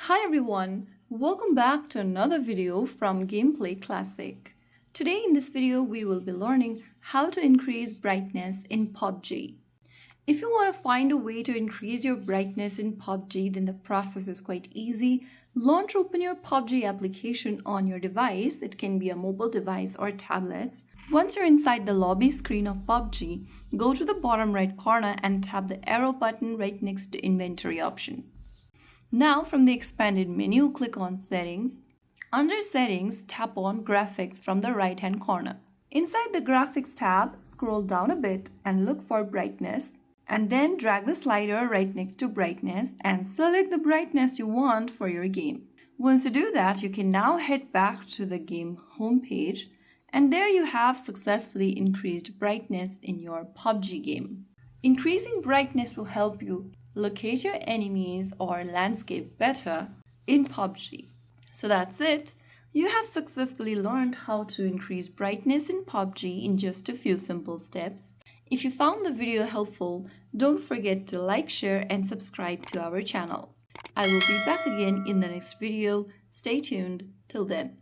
Hi everyone, welcome back to another video from Gameplay Classic. Today in this video we will be learning how to increase brightness in PUBG. If you want to find a way to increase your brightness in PUBG, then the process is quite easy. Launch open your PUBG application on your device. It can be a mobile device or tablets. Once you're inside the lobby screen of PUBG, go to the bottom right corner and tap the arrow button right next to inventory option. Now from the expanded menu, click on Settings. Under Settings, tap on Graphics from the right hand corner. Inside the Graphics tab, scroll down a bit and look for Brightness, and then drag the slider right next to Brightness and select the brightness you want for your game. Once you do that, you can now head back to the game homepage, and there you have successfully increased brightness in your PUBG game. Increasing brightness will help you locate your enemies or landscape better in PUBG. So that's it. You have successfully learned how to increase brightness in PUBG in just a few simple steps. If you found the video helpful, don't forget to like, share and subscribe to our channel. I will be back again in the next video. Stay tuned. Till then.